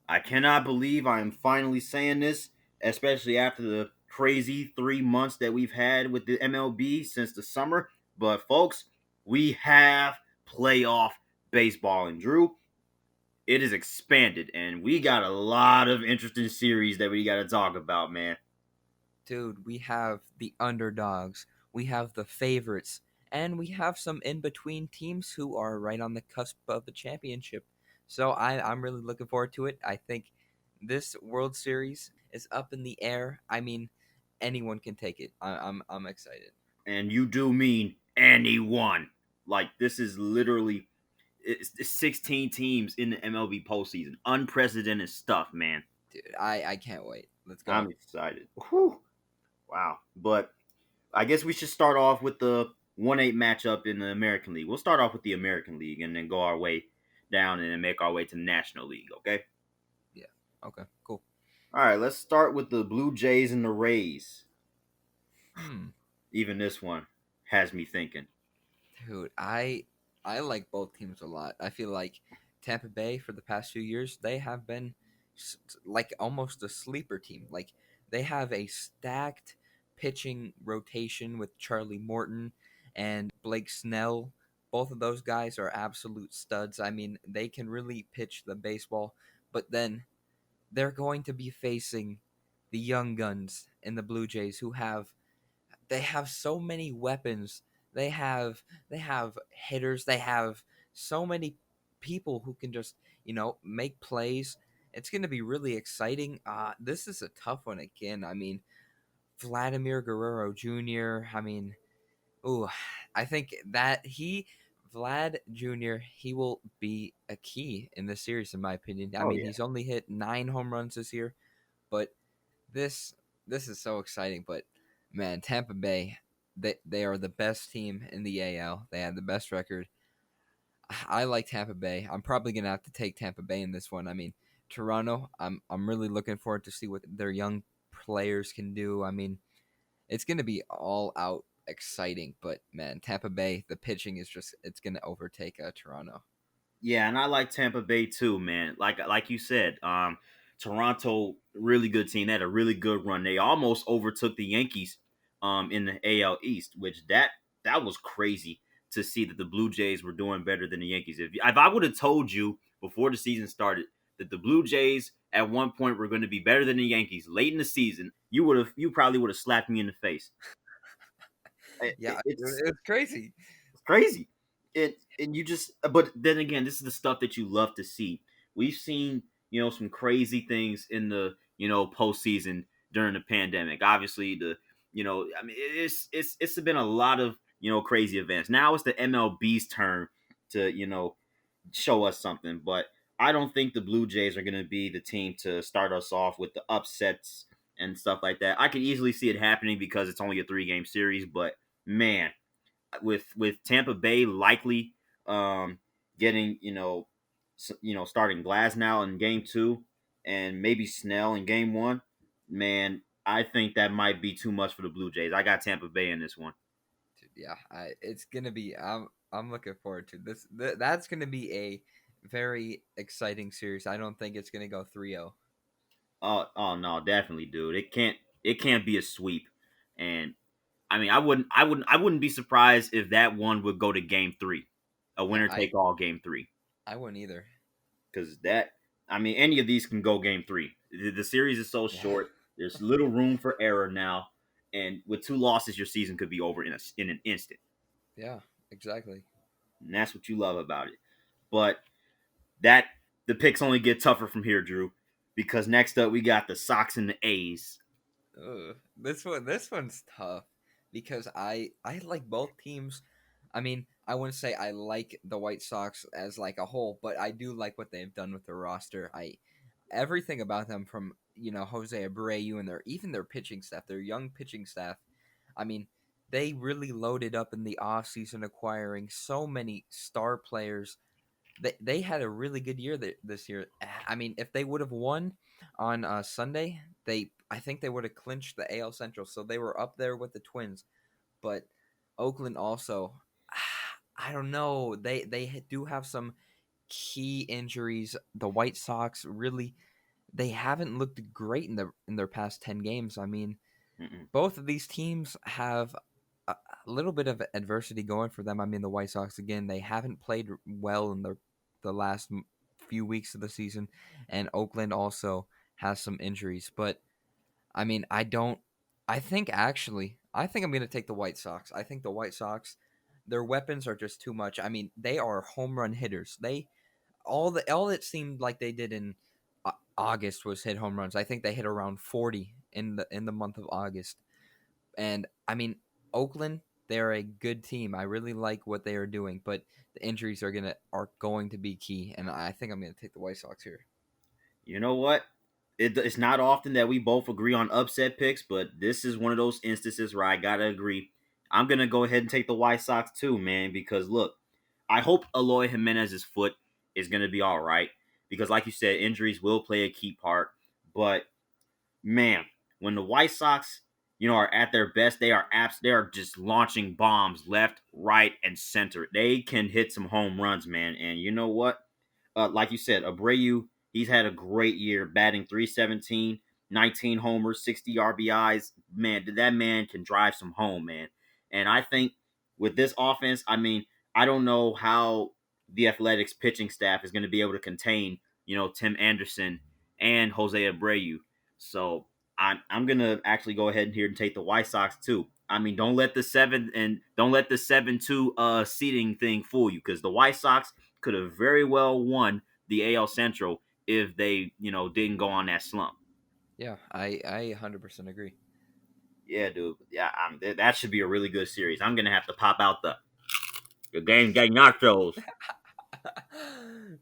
I cannot believe I am finally saying this, especially after the crazy 3 months that we've had with the MLB since the summer. But folks, we have playoff baseball, and Drew, it is expanded, and we got a lot of interesting series that we got to talk about, man. Dude, we have the underdogs, we have the favorites, and we have some in between teams who are right on the cusp of the championship. So I'm really looking forward to it. I think this World Series is up in the air. I mean, anyone can take it. I'm excited. And you do mean anyone. Like, this is literally it's 16 teams in the MLB postseason. Unprecedented stuff, man. Dude, I can't wait. Let's I'm go. excited. Whew. Wow. But I guess we should start off with the 1-8 matchup in the American League. We'll start off with the American League and then go our way down and then make our way to the National League, okay? Yeah. Okay. Cool. All right, let's start with the Blue Jays and the Rays. Hmm. Even this one has me thinking. Dude, I like both teams a lot. I feel like Tampa Bay for the past few years they have been like almost a sleeper team. Like they have a stacked pitching rotation with Charlie Morton and Blake Snell. Both of those guys are absolute studs. I mean, they can really pitch the baseball, but then they're going to be facing the young guns in the Blue Jays who have they have so many weapons. They have hitters. They have so many people who can just make plays. It's going to be really exciting. This is a tough one again. I mean, Vladimir Guerrero Jr. I mean, ooh, I think that Vlad Jr. He will be a key in this series, in my opinion. I Oh mean, yeah. he's only hit 9 home runs this year, but this this is so exciting. But man, Tampa Bay, they are the best team in the AL. They have the best record. I like Tampa Bay. I'm probably gonna have to take Tampa Bay in this one. I mean, Toronto. I'm really looking forward to see what their young players can do. I mean, it's gonna be all out exciting. But man, Tampa Bay, the pitching is just it's gonna overtake Toronto. Yeah, and I like Tampa Bay too, man. Like you said, Toronto, really good team. They had a really good run. They almost overtook the Yankees in the AL East, which that was crazy to see that the Blue Jays were doing better than the Yankees. If I would have told you before the season started that the Blue Jays at one point were going to be better than the Yankees late in the season, you probably would have slapped me in the face. Yeah, It's it's crazy. crazy. And you just but then again, this is the stuff that you love to see. We've seen, some crazy things in the, postseason during the pandemic. Obviously, I mean it's been a lot of, crazy events. Now it's the MLB's turn to, show us something, but I don't think the Blue Jays are gonna be the team to start us off with the upsets and stuff like that. I could easily see it happening because it's only a 3-game series, but man, with Tampa Bay likely getting starting Glass now in game 2 and maybe Snell in game 1, man, I think that might be too much for the Blue Jays. I got Tampa Bay in this one. Yeah, it's gonna be. I'm looking forward to this. That's gonna be a very exciting series. I don't think it's gonna go 3-0. Oh no, definitely, dude. It can't be a sweep, and I mean I wouldn't be surprised if that one would go to game 3, a Yeah, winner take all game 3. I wouldn't either. Because I mean, any of these can go game 3. The series is so Yeah, short. There's little room for error now, and with 2 losses, your season could be over in an instant. yeah, exactly. And that's what you love about it. But that the picks only get tougher from here, Drew, because next up we got the Sox and the A's. Ugh. This one's tough because I like both teams. I mean, I wouldn't say I like the White Sox as like a whole, but I do like what they've done with their roster. I everything about them from Jose Abreu and their pitching staff, their young pitching staff. I mean, they really loaded up in the offseason acquiring so many star players. They had a really good year this year. I mean, if they would have won on Sunday, I think they would have clinched the AL Central. So they were up there with the Twins. But Oakland also, I don't know. They do have some key injuries. The White Sox really. they haven't looked great in their past 10 games. I mean, Mm-mm. both of these teams have a little bit of adversity going for them. I mean, the White Sox again, they haven't played well in the last few weeks of the season, and Oakland also has some injuries. But I mean, I don't. I think actually, I think I'm going to take the White Sox. I think the White Sox, their weapons are just too much. I mean, they are home run hitters. They all it seemed like they did in August was hit home runs. I think they hit around 40 in the month of August. And I mean, Oakland, they're a good team. I really like what they are doing, but the injuries are going to be key, and I think I'm going to take the White Sox here. You know what? It's not often that we both agree on upset picks, but this is one of those instances where I gotta agree. I'm gonna go ahead and take the White Sox too, man, because look, I hope Eloy Jimenez's foot is gonna be all right. Because, like you said, injuries will play a key part. But man, when the White Sox, are at their best, they are just launching bombs left, right, and center. They can hit some home runs, man. And you know what? Like you said, Abreu, he's had a great year, batting 317, 19 homers, 60 RBIs. Man, that man can drive some home, man. And I think with this offense, I mean, I don't know how the Athletics pitching staff is going to be able to contain, Tim Anderson and Jose Abreu. So I'm gonna actually go ahead and here and take the White Sox too. I mean, don't let the 7-2 seeding thing fool you, because the White Sox could have very well won the AL Central if they, didn't go on that slump. Yeah, I 100% agree. Yeah, dude. Yeah, that should be a really good series. I'm gonna have to pop out the game gang nachos,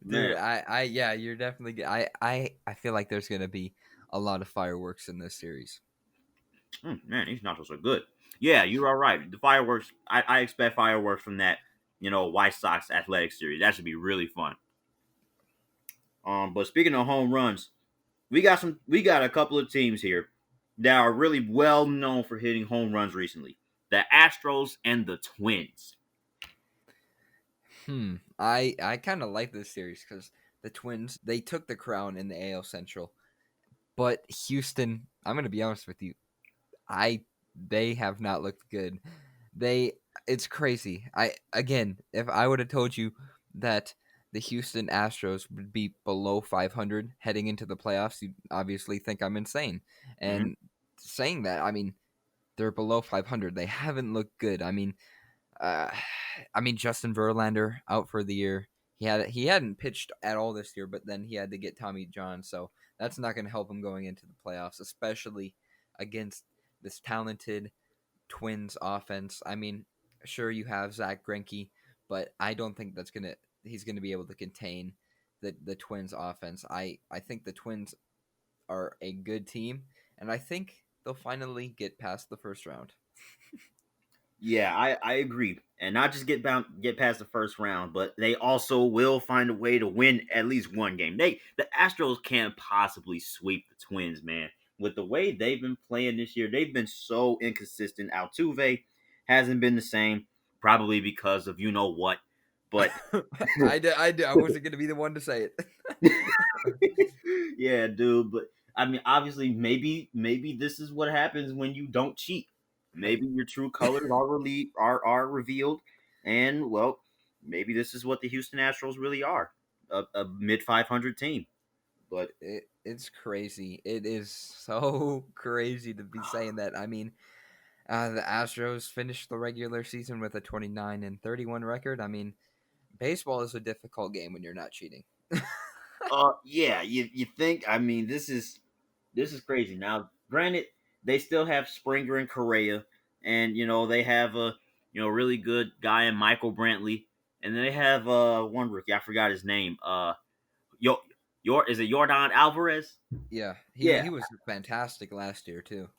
Dude, man. yeah, you're definitely I feel like there's going to be a lot of fireworks in this series. Man, these nachos are good. Yeah, you're all right. The fireworks. I expect fireworks from that, White Sox athletic series. That should be really fun. But speaking of home runs, we got a couple of teams here that are really well known for hitting home runs recently. The Astros and the Twins. I kind of like this series cuz the Twins, they took the crown in the AL Central. But Houston, I'm going to be honest with you. I They have not looked good. They It's crazy. I Again, if I would have told you that the Houston Astros would be below 500 heading into the playoffs, you'd obviously think I'm insane. Mm-hmm. And saying that, I mean, they're below 500. They haven't looked good. Uh, I mean, Justin Verlander out for the year. He hadn't pitched at all this year, but then he had to get Tommy John, so that's not going to help him going into the playoffs, especially against this talented Twins offense. I mean, sure you have Zach Greinke, but I don't think he's gonna be able to contain the Twins offense. I think the Twins are a good team, and I think they'll finally get past the first round. Yeah, I agree, and not just get past the first round, but they also will find a way to win at least one game. The Astros can't possibly sweep the Twins, man. With the way they've been playing this year, they've been so inconsistent. Altuve hasn't been the same, probably because of you know what. But I wasn't gonna be the one to say it. yeah, dude. But I mean, obviously, maybe this is what happens when you don't cheat. Hey, Maybe your true colors are revealed, and well, maybe this is what the Houston Astros really are, a mid 500 team. But it's crazy. It is so crazy to be saying that. I mean, the Astros finished the regular season with a 29-31 record. I mean, baseball is a difficult game when you're not cheating. yeah, you think? I mean, this is crazy. Now, granted, they still have Springer and Correa, and they have a really good guy in Michael Brantley, and they have one rookie. I forgot his name. Yo, is it Jordan Alvarez? Yeah, Yeah, he was fantastic last year too.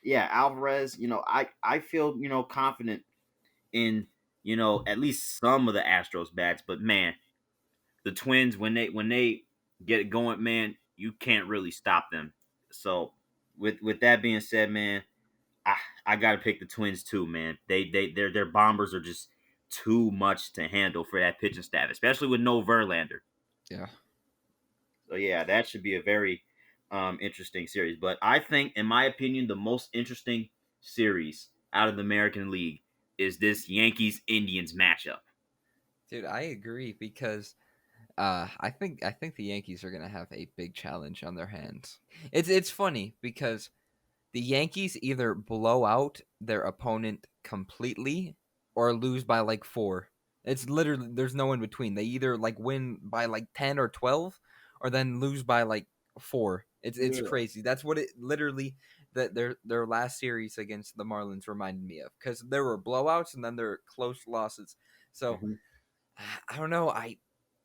yeah, Alvarez. I feel confident in at least some of the Astros bats, but man, the Twins when they get it going, man, you can't really stop them. So with that being said, man, I I gotta pick the Twins too, man. Their bombers are just too much to handle for that pitching staff, especially with no Verlander. Yeah. So yeah, that should be a very interesting series. But I think, in my opinion, the most interesting series out of the American League is this Yankees Indians matchup. Dude, I agree because I think the Yankees are gonna have a big challenge on their hands. It's funny because the Yankees either blow out their opponent completely or lose by like 4. It's literally there's no in between. They either like win by like 10 or 12 or then lose by like 4. It's Yeah. crazy. That's what it literally that their last series against the Marlins reminded me of cuz there were blowouts and then there were close losses. So, Mhm. I don't know.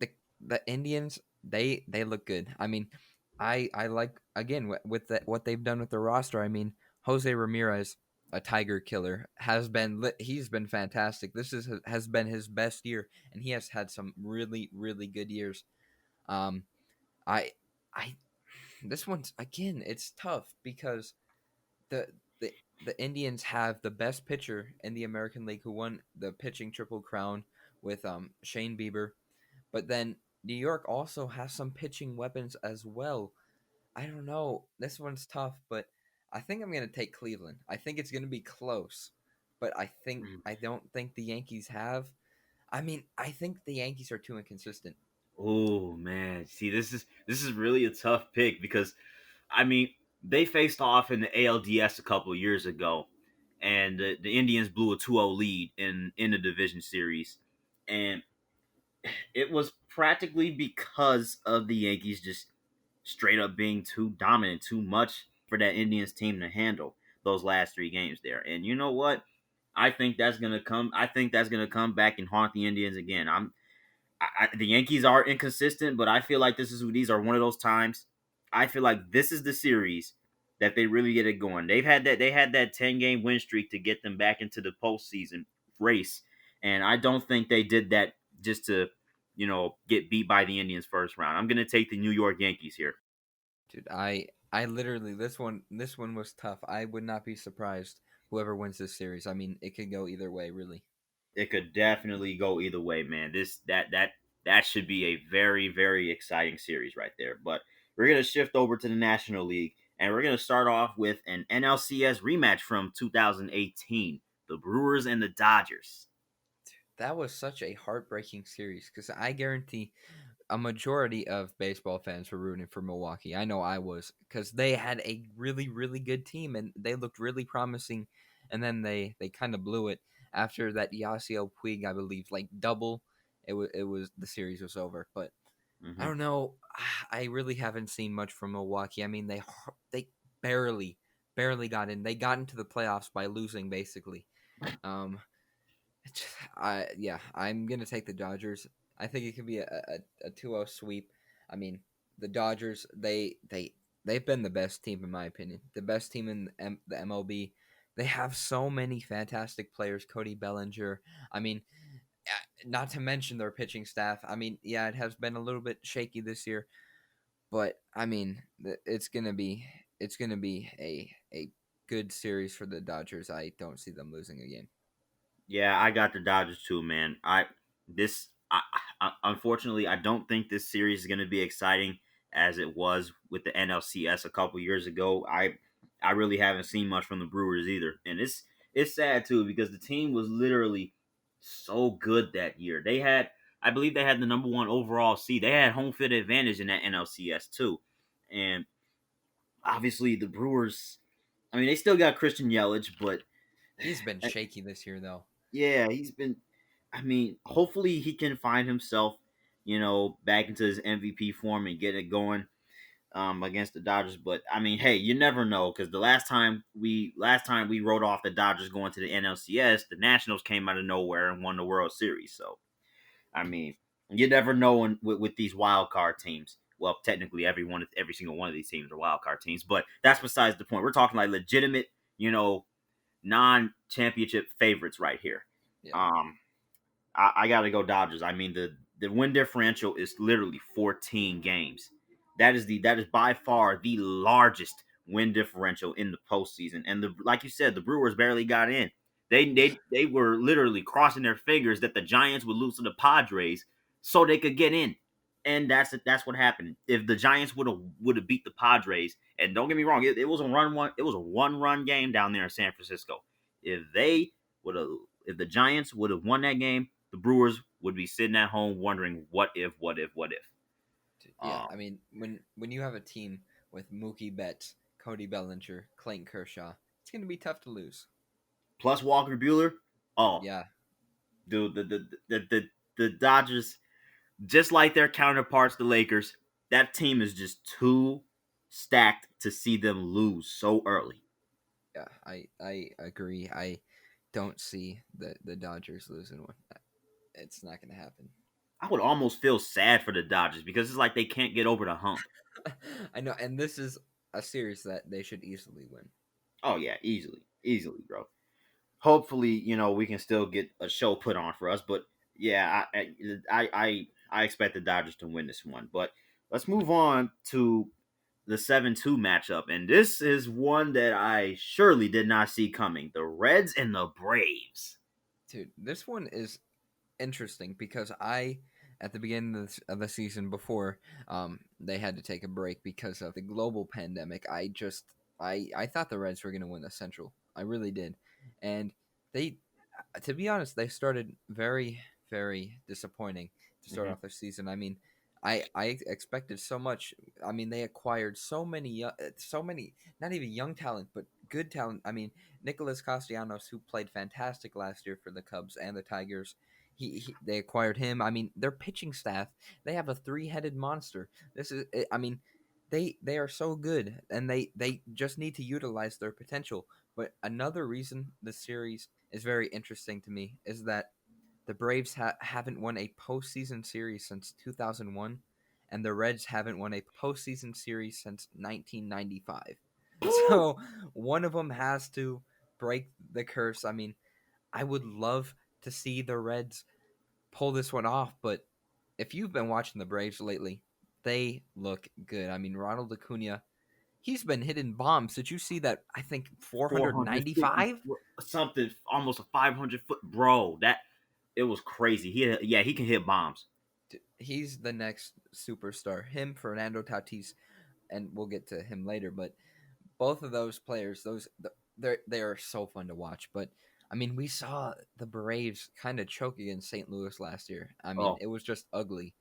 The the Indians they look good. I mean, I like again with what they've done with the roster. I mean, Jose Ramirez, a Tiger killer, he's been fantastic. This has been his best year, and he has had some really good years. Um, I I this one's again it's tough because the the the Indians have the best pitcher in the American League who won the pitching triple crown with Shane Bieber. But then New York also has some pitching weapons as well. I don't know. This one's tough, but I think I'm gonna take Cleveland. I think it's gonna be close, but I don't think the Yankees have. I mean, I think the Yankees are too inconsistent. Oh man, see, this is really a tough pick because I mean they faced off in the ALDS a couple of years ago, and the Indians blew a 2-0 lead in the division series, and it was practically because of the Yankees just straight up being too dominant, too much for that Indians team to handle those last 3 games there. And you know what? I think that's gonna come. I think that's gonna come back and haunt the Indians again. The Yankees are inconsistent, but I feel like these are one of those times. I feel like this is the series that they really get it going. They had that 10 game win streak to get them back into the postseason race, and I don't think they did that just to get beat by the Indians first round. I'm gonna take the New York Yankees here. Dude, I literally this one was tough. I would not be surprised whoever wins this series. I mean, it could go either way, really. It could definitely go either way, man. That should be a very very exciting series right there. But we're gonna shift over to the National League, and we're gonna start off with an NLCS rematch from 2018, the Brewers and the Dodgers. That was such a heartbreaking series because I guarantee a majority of baseball fans were rooting for Milwaukee. I know I was because they had a really good team and they looked really promising, and then they kind of blew it after that Yasiel Puig, I believe, like double. It was the series was over, but I Hmm. don't know. I really haven't seen much from Milwaukee. I mean, they barely got in. They got into the playoffs by losing basically. Um, I'm gonna take the Dodgers. I think it could be a 2-0 sweep. I mean, the Dodgers they've been the best team in my opinion. The best team in the MLB. They have so many fantastic players. Cody Bellinger. I mean, not to mention their pitching staff. I mean, yeah, it has been a little bit shaky this year, but I mean, it's gonna be a good series for the Dodgers. I don't see them losing again. Yeah, I got the Dodgers too, man. This unfortunately I don't think this series is going to be exciting as it was with the NLCS a couple years ago. I really haven't seen much from the Brewers either, and it's sad too because the team was literally so good that year. I believe they had the number one overall seed. They had home field advantage in that NLCS too, and obviously the Brewers. I mean, they still got Christian Yelich, but He's been shaky this year though. yeah, he's been. I mean, hopefully he can find himself, back into his MVP form and get it going against the Dodgers. But I mean, hey, you never know because the last time we wrote off the Dodgers going to the NLCS, the Nationals came out of nowhere and won the World Series. So I mean, you never know with these wild card teams. Well, technically, every single one of these teams are wild card teams, but that's besides the point. We're talking like legitimate, non-championship favorites right here. Yeah. Um, I got to go Dodgers. I mean the win differential is literally 14 games. That is by far the largest win differential in the postseason. And like you said, the Brewers barely got in. They were literally crossing their fingers that the Giants would lose to the Padres so they could get in. and that's what happened. If the Giants would have beat the Padres, and don't get me wrong, it was a one run game down there in San Francisco. If they would have, if the Giants would have won that game, the Brewers would be sitting at home wondering what if. Yeah, Um, I mean, when you have a team with Mookie Betts, Cody Bellinger, Clayton Kershaw, it's going to be tough to lose. Plus Walker Bueller. Oh, Yeah, dude, the Dodgers, just like their counterparts, the Lakers, that team is just too stacked to see them lose so early. yeah, I agree. I don't see the Dodgers losing one. It's not going to happen. I would almost feel sad for the Dodgers because it's like they can't get over the hump. I know, and this is a series that they should easily win. Oh yeah, easily, bro. Hopefully, we can still get a show put on for us. But yeah, I expect the Dodgers to win this one. But let's move on to the 7-2 matchup, and this is one that I surely did not see coming: the Reds and the Braves. Dude, this one is interesting because I, at the beginning of the season before they had to take a break because of the global pandemic, I thought the Reds were going to win the Central. I really did. And they, to be honest, they started very, very disappointing to start Mm-hmm. off their season. I mean, I expected so much. I mean, they acquired so many, not even young talent, but good talent. I mean, Nicholas Castellanos, who played fantastic last year for the Cubs and the Tigers, they acquired him. I mean, their pitching staff, they have a three-headed monster. I mean, they are so good, and they just need to utilize their potential. But another reason the series is very interesting to me is that the Braves haven't won a postseason series since 2001, and the Reds haven't won a postseason series since 1995. So one of them has to break the curse. I mean, I would love to see the Reds pull this one off, but if you've been watching the Braves lately, they look good. I mean, Ronald Acuna, he's been hitting bombs. Did you see that? I think 450 495? something, almost a 500 foot, bro. That it was crazy. He can hit bombs. He's the next superstar. Him, Fernando Tatis, and we'll get to him later. But both of those players, they are so fun to watch. But I mean, we saw the Braves kind of choke against St. Louis last year. I mean, Oh, it was just ugly.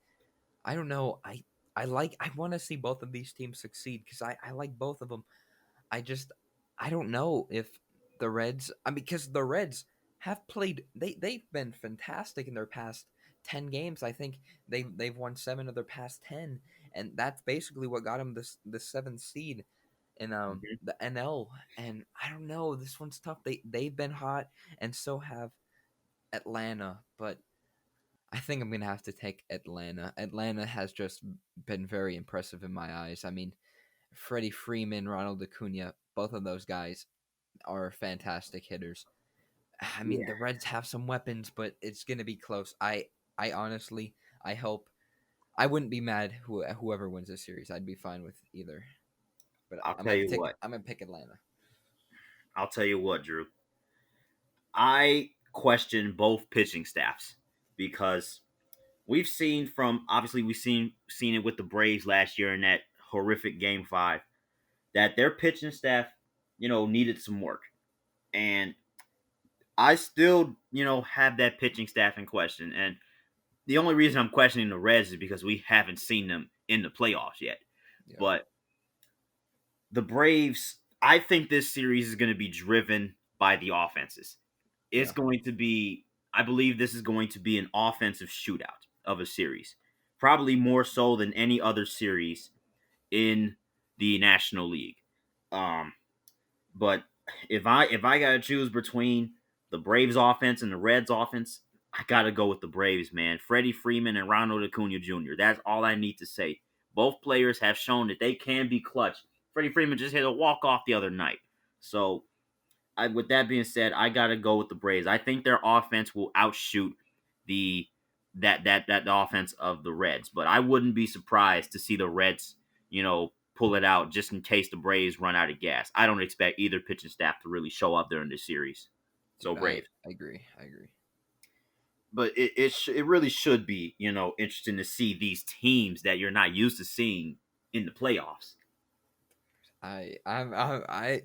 I don't know. I want to see both of these teams succeed because I like both of them. I just I don't know if the Reds. I mean, because the Reds have played. They've been fantastic in their past 10 games. I think they've won 7 of their past 10, and that's basically what got them the seventh seed in mhm. the NL. And I don't know. This one's tough. They've been hot, and so have Atlanta, but. I think I'm gonna have to take Atlanta. Atlanta has just been very impressive in my eyes. I mean, Freddie Freeman, Ronald Acuna, both of those guys are fantastic hitters. I mean, Yeah. the Reds have some weapons, but it's gonna be close. I honestly, I hope I wouldn't be mad whoever wins this series. I'd be fine with either. But I'll tell you what. I'm gonna pick Atlanta. I'll tell you what, Drew. I question both pitching staffs because we've seen it with the Braves last year in that horrific Game 5 that their pitching staff, needed some work, and I still, have that pitching staff in question. And the only reason I'm questioning the Reds is because we haven't seen them in the playoffs yet. Yeah, But the Braves, I think this series is going to be driven by the offenses. It's yeah, going to be, I believe this is going to be an offensive shootout of a series, probably more so than any other series in the National League. Um, but if I gotta choose between the Braves offense and the Reds offense, I gotta go with the Braves, man. Freddie Freeman and Ronald Acuna Jr. That's all I need to say. Both players have shown that they can be clutch. Freddie Freeman just hit a walk off the other night. So with that being said, I gotta go with the Braves. I think their offense will outshoot the the offense of the Reds. But I wouldn't be surprised to see the Reds, pull it out just in case the Braves run out of gas. I don't expect either pitching staff to really show up during this series. So dude, I Braves. agree. I agree. but it really should be, interesting to see these teams that you're not used to seeing in the playoffs.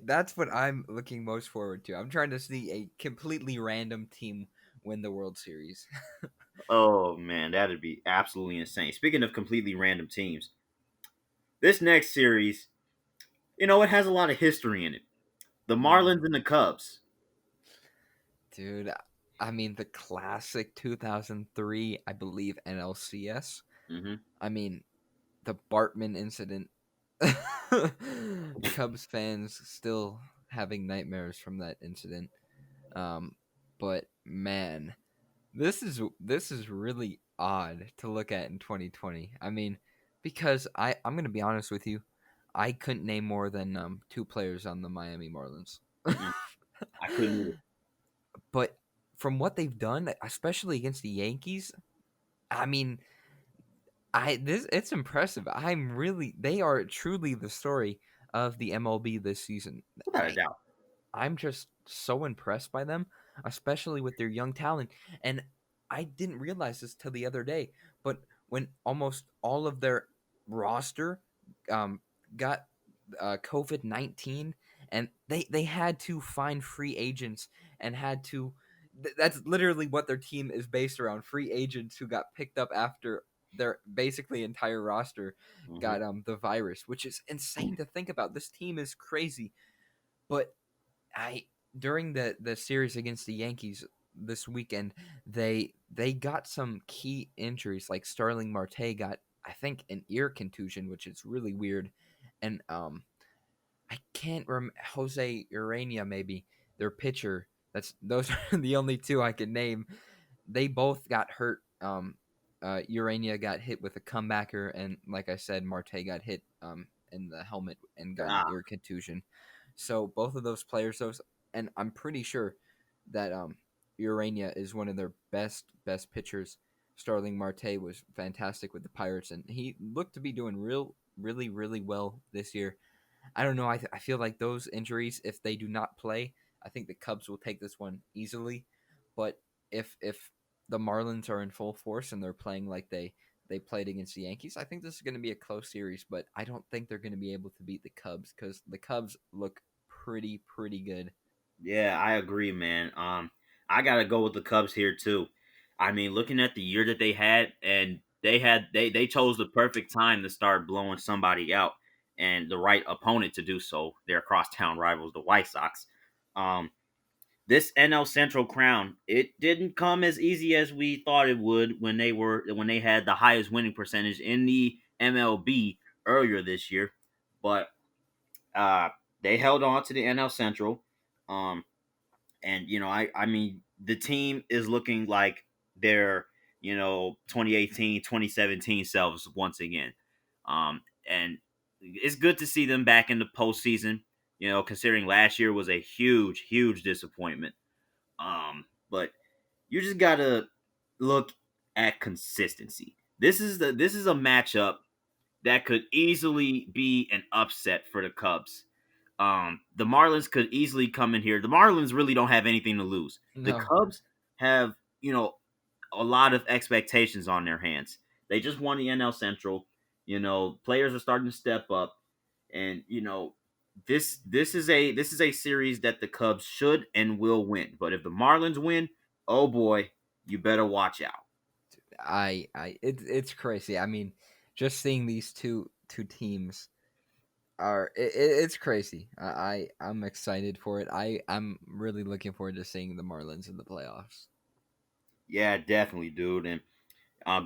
That's what I'm looking most forward to. I'm trying to see a completely random team win the World Series. Oh man, that'd be absolutely insane. Speaking of completely random teams, this next series, it has a lot of history in it. The Mm. Marlins and the Cubs. Dude, I mean the classic 2003, I believe NLCS. Hmm. I mean the Bartman incident. Cubs fans still having nightmares from that incident. Um, but man, this is really odd to look at in 2020. I mean, because I'm gonna be honest with you, I couldn't name more than two players on the Miami Marlins. Mm-mm, I couldn't either. But from what they've done, especially against the Yankees, I mean, I this it's impressive. I'm really they are truly the story of the MLB this season. Without a I doubt. I'm just so impressed by them, especially with their young talent. And I didn't realize this till the other day, but when almost all of their roster um, got COVID-19, and they had to find free agents and had to. That's literally what their team is based around: free agents who got picked up after their basically entire roster Hmm. got the virus, which is insane to think about. This team is crazy, but I during the series against the Yankees this weekend, they got some key injuries. Like Starling Marte got, I think, an ear contusion, which is really weird, and I can't remember Jose Urania, maybe their pitcher. That's those are the only two I can name. They both got hurt. Urania got hit with a comebacker, and like I said, Marte got hit in the helmet and got an Ah, ear contusion. So both of those players, and I'm pretty sure that Urania is one of their best pitchers. Starling Marte was fantastic with the Pirates, and he looked to be doing really well this year. I don't know. I feel like those injuries, if they do not play, I think the Cubs will take this one easily. But if the Marlins are in full force and they're playing like they played against the Yankees, I think this is going to be a close series. But I don't think they're going to be able to beat the Cubs because the Cubs look pretty good. yeah, I agree, man. I gotta go with the Cubs here too. I mean, looking at the year that they had, and they chose the perfect time to start blowing somebody out, and the right opponent to do so. Their crosstown rivals, the White Sox. Um, this NL Central crown, it didn't come as easy as we thought it would when they had the highest winning percentage in the MLB earlier this year, but uh, they held on to the NL Central. Um, and I mean the team is looking like their 2018, 2017 selves once again. And it's good to see them back in the postseason, considering last year was a huge disappointment. But you just gotta look at consistency. This is a matchup that could easily be an upset for the Cubs. The Marlins could easily come in here. The Marlins really don't have anything to lose. The No, Cubs have, a lot of expectations on their hands. They just won the NL Central. Players are starting to step up, and this is a series that the Cubs should and will win. But if the Marlins win, oh boy, you better watch out. it's crazy. I mean, just seeing these two teams it's crazy. I'm excited for it. I'm really looking forward to seeing the Marlins in the playoffs. Yeah, definitely, dude. And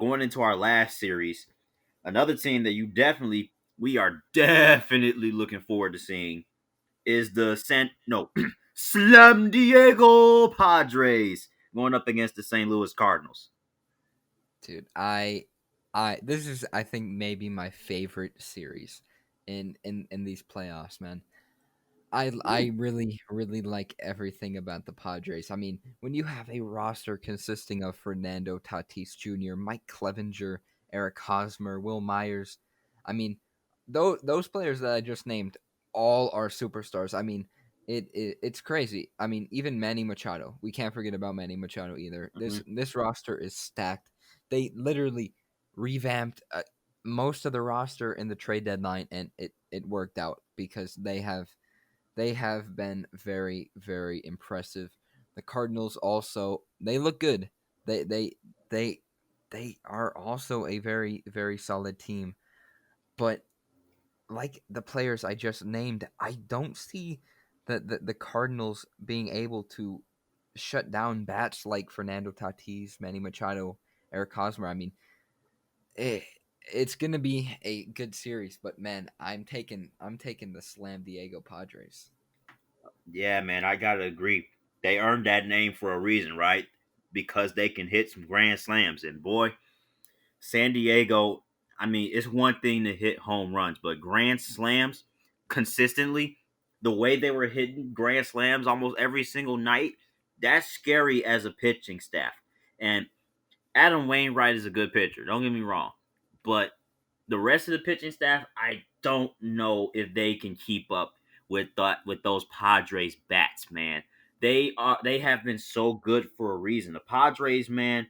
going into our last series, another team that we are definitely looking forward to seeing is the Slam Diego Padres going up against the St. Louis Cardinals. Dude, I this is I think maybe my favorite series in these playoffs, man. I Ooh. really like everything about the Padres. I mean, when you have a roster consisting of Fernando Tatis Jr., Mike Clevenger, Eric Hosmer, Will Myers, I mean, those players that I just named all are superstars. I mean, It's crazy. I mean, even Manny Machado. We can't forget about Manny Machado either. Hmm. This roster is stacked. They literally revamped most of the roster in the trade deadline, and it worked out because they have been very very impressive. The Cardinals also they look good. They they they they are also a very very solid team, but like the players I just named, I don't see the Cardinals being able to shut down bats like Fernando Tatis, Manny Machado, Eric Hosmer. I mean, it, it's gonna be a good series, but man, I'm taking the Slam Diego Padres. Yeah, man, I gotta agree. They earned that name for a reason, right? Because they can hit some grand slams. And boy, San Diego, I mean, it's one thing to hit home runs, but grand slams consistently, the way they were hitting grand slams almost every single night, that's scary as a pitching staff. And Adam Wainwright is a good pitcher, don't get me wrong. But the rest of the pitching staff, I don't know if they can keep up with those Padres bats, man. They have been so good for a reason. The Padres, man,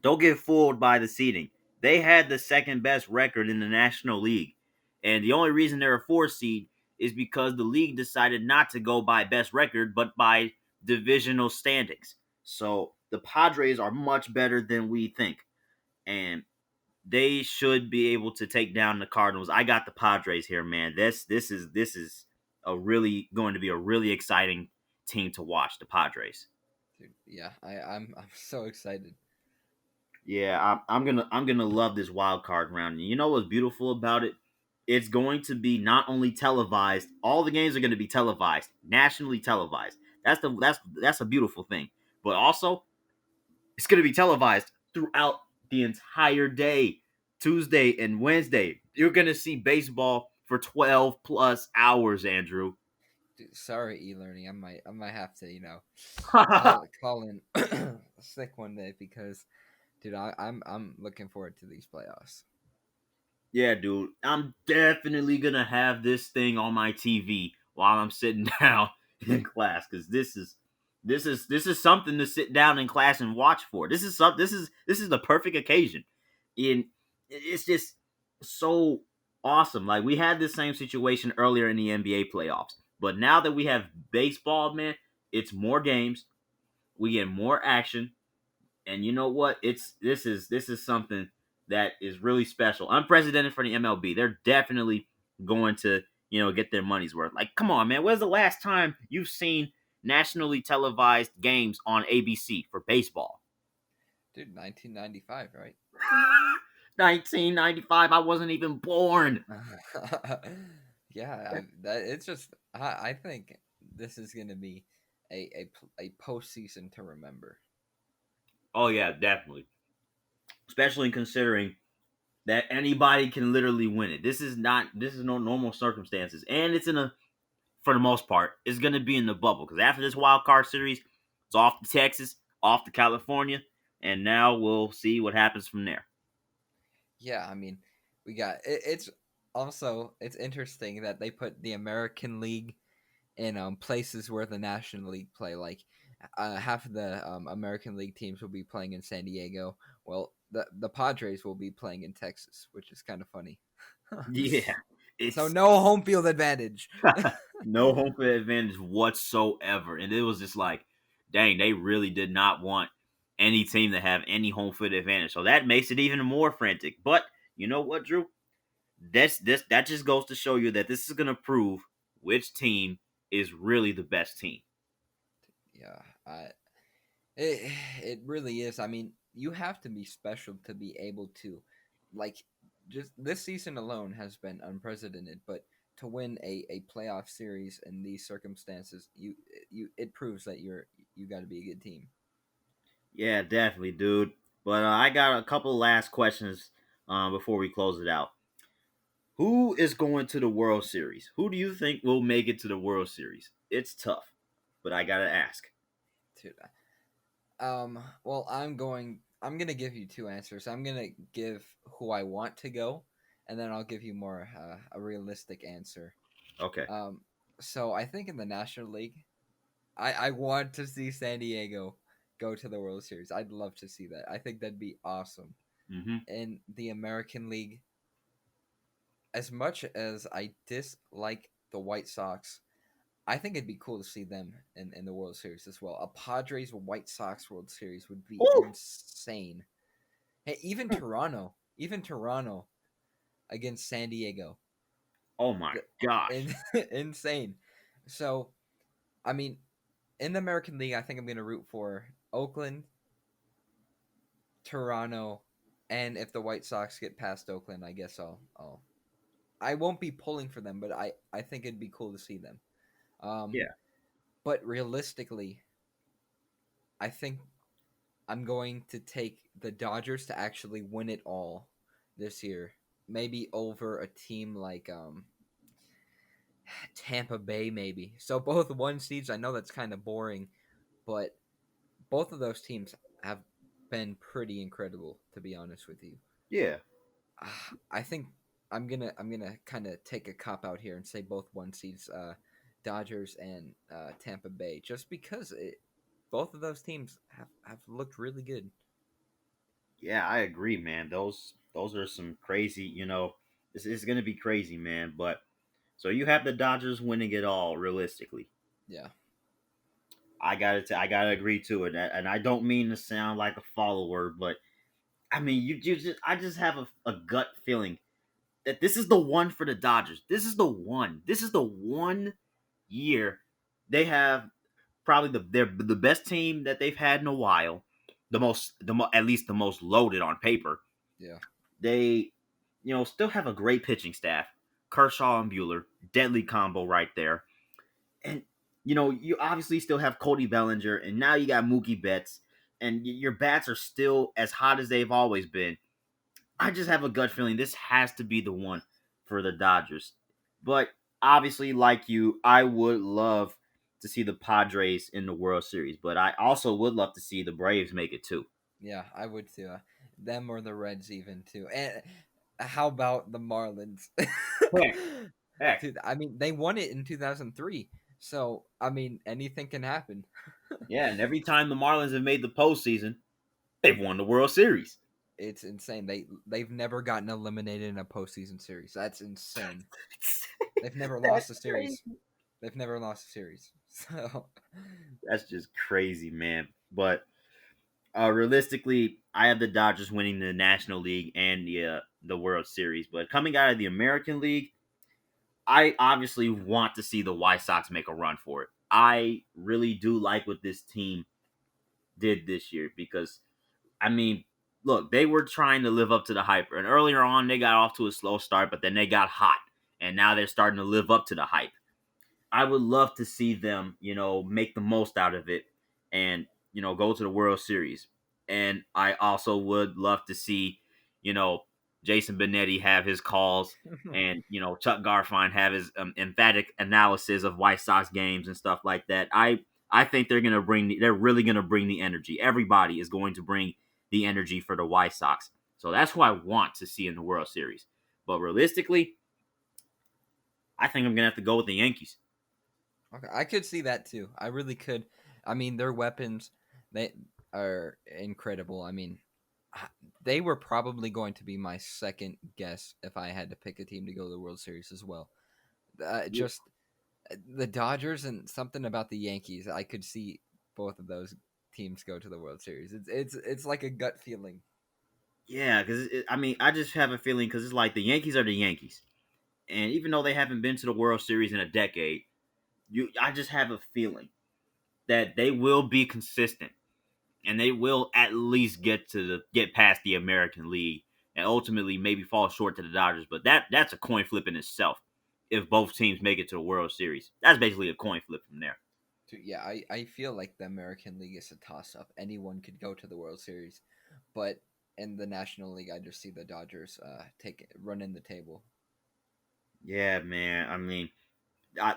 don't get fooled by the seeding. They had the second best record in the National League. And the only reason they're a four seed is because the league decided not to go by best record, but by divisional standings. So the Padres are much better than we think. And they should be able to take down the Cardinals. I got the Padres here, man. This is a really going to be a really exciting team to watch, the Padres. Dude, yeah, I'm so excited. Yeah, I'm gonna love this wild card round. And you know what's beautiful about it? It's going to be not only televised. All the games are going to be televised, nationally televised. That's a beautiful thing. But also, it's going to be televised throughout the entire day, Tuesday and Wednesday. You're going to see baseball for 12 plus hours, Andrew. Dude, sorry, e-learning. I might have to call in sick one day because dude, I'm looking forward to these playoffs. Yeah, dude. I'm definitely gonna have this thing on my TV while I'm sitting down in class because this is something to sit down in class and watch for. This is the perfect occasion. In it's just so awesome. Like we had this same situation earlier in the NBA playoffs, but now that we have baseball, man, it's more games. We get more action, and you know what? This is something that is really special, unprecedented for the MLB. They're definitely going to get their money's worth. Like, come on, man. When's the last time you've seen nationally televised games on ABC for baseball? Dude, 1995, right? 1995. I wasn't even born. Yeah, it's just I think this is gonna be a postseason to remember. Oh yeah, definitely. Especially considering that anybody can literally win it. This is no normal circumstances, and it's in a for the most part, is going to be in the bubble because after this wild card series, it's off to Texas, off to California, and now we'll see what happens from there. Yeah, I mean, we got it's also it's interesting that they put the American League in places where the National League play. Like half of the American League teams will be playing in San Diego. Well, the Padres will be playing in Texas, which is kind of funny. Yeah, So it's no home field advantage. no home field advantage whatsoever, and it was just like, dang, they really did not want any team to have any home field advantage. So that makes it even more frantic. But you know what, Drew? That just goes to show you that this is going to prove which team is really the best team. Yeah, it really is. I mean, you have to be special to be able to, like, just this season alone has been unprecedented. But to win a playoff series in these circumstances, you it proves that you got to be a good team. Yeah, definitely, dude. But I got a couple last questions before we close it out. Who is going to the World Series? Who do you think will make it to the World Series? It's tough, but I gotta ask. Dude, well, I'm gonna give you two answers. I'm gonna give who I want to go, and then I'll give you more a realistic answer. Okay. Um, So I think in the National League, I want to see San Diego go to the World Series. I'd love to see that. I think that'd be awesome. Hmm. In the American League, as much as I dislike the White Sox, I think it'd be cool to see them in the World Series as well. A Padres White Sox World Series would be Ooh. insane. Hey, even Toronto against San Diego, Oh my the, gosh. in, insane. So, I mean, in the American League, I think I'm going to root for Oakland, Toronto, and if the White Sox get past Oakland, I guess I won't be pulling for them, but I think it'd be cool to see them. Um, Yeah. but realistically, I think I'm going to take the Dodgers to actually win it all this year. Maybe over a team like Tampa Bay, maybe. So both one seeds. I know that's kind of boring, but both of those teams have been pretty incredible, to be honest with you. Yeah. I think I'm gonna kind of take a cop out here and say both one seeds, Dodgers and Tampa Bay, just because both of those teams have looked really good. Yeah, I agree, man. Those are some crazy, this is gonna be crazy, man. But so you have the Dodgers winning it all, realistically. Yeah, I gotta agree to it, and I don't mean to sound like a follower, but I mean you just I just have a gut feeling that this is the one for the Dodgers. This is the one. This is the one year they have probably they're the best team that they've had in a while. At least the most loaded on paper. yeah. They, still have a great pitching staff. Kershaw and Bueller, deadly combo right there. And you obviously still have Cody Bellinger, and now you got Mookie Betts, and your bats are still as hot as they've always been. I just have a gut feeling this has to be the one for the Dodgers. But obviously, like you, I would love to see the Padres in the World Series, but I also would love to see the Braves make it too. Yeah, I would too. Them or the Reds even too. And how about the Marlins? Heck, heck, Dude, I mean, they won it in 2003. So, I mean, anything can happen. yeah. And every time the Marlins have made the postseason, they've won the World Series. It's insane. They've never gotten eliminated in a postseason series. That's insane. They've never That's lost a crazy. series. They've never lost a series. So, That's just crazy, man. But realistically, I have the Dodgers winning the National League and the World Series. But coming out of the American League, I obviously want to see the White Sox make a run for it. I really do like what this team did this year because, I mean, look, they were trying to live up to the hype. And earlier on, they got off to a slow start, but then they got hot. And now they're starting to live up to the hype. I would love to see them, make the most out of it and, go to the World Series. And I also would love to see, you know, Jason Benetti have his calls and, Chuck Garfien have his emphatic analysis of White Sox games and stuff like that. I think they're really going to bring the energy. Everybody is going to bring the energy for the White Sox. So that's who I want to see in the World Series. But realistically, I think I'm going to have to go with the Yankees. okay, I could see that too. I really could. I mean, their weapons they are incredible. I mean, they were probably going to be my second guess if I had to pick a team to go to the World Series as well. Just the Dodgers and something about the Yankees. I could see both of those teams go to the World Series. It's like a gut feeling. Yeah, because I mean, I just have a feeling because it's like the Yankees are the Yankees, and even though they haven't been to the World Series in a decade, I just have a feeling that they will be consistent and they will at least get past the American League and ultimately maybe fall short to the Dodgers. But that's a coin flip in itself. If both teams make it to the World Series, that's basically a coin flip from there. Yeah, I feel like the American League is a toss up. Anyone could go to the World Series, but in the National League, I just see the Dodgers running the table. Yeah, man. I mean,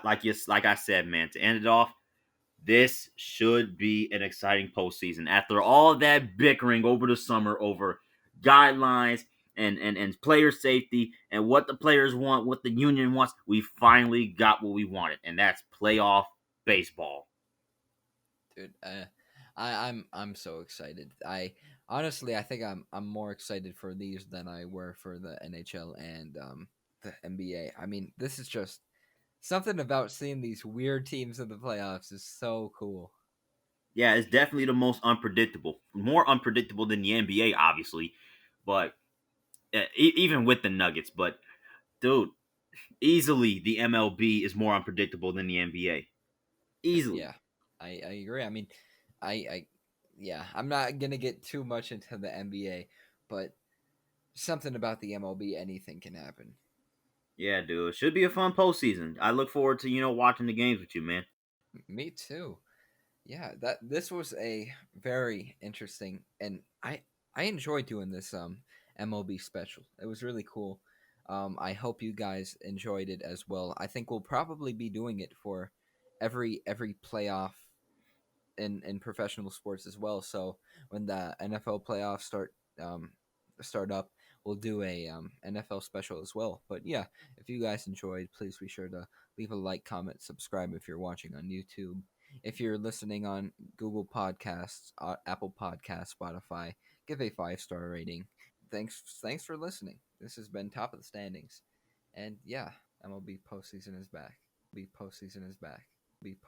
like I said, man. To end it off, this should be an exciting postseason. After all that bickering over the summer over guidelines and player safety and what the players want, what the union wants. We finally got what we wanted, and that's playoff baseball. Dude. I'm so excited. I honestly I think I'm more excited for these than I were for the NHL and the NBA. I mean, this is just something about seeing these weird teams in the playoffs is so cool. Yeah, it's definitely the most unpredictable, more unpredictable than the NBA, obviously, but even with the Nuggets. But dude, easily the MLB is more unpredictable than the NBA. Easily. Yeah, I agree. I mean, I yeah, I'm not gonna get too much into the NBA, but something about the MLB, anything can happen. Yeah, dude. It should be a fun postseason. I look forward to, watching the games with you, man. Me too. Yeah, that this was a very interesting, and I enjoyed doing this MLB special. It was really cool. I hope you guys enjoyed it as well. I think we'll probably be doing it for every playoff in professional sports as well. So when the NFL playoffs start up, we'll do a NFL special as well. But yeah, if you guys enjoyed, please be sure to leave a like, comment, subscribe if you're watching on YouTube. If you're listening on Google Podcasts, Apple Podcasts, Spotify, give a 5-star rating. Thanks for listening. This has been Top of the Standings, and yeah, MLB postseason is back. MLB postseason is back. MLB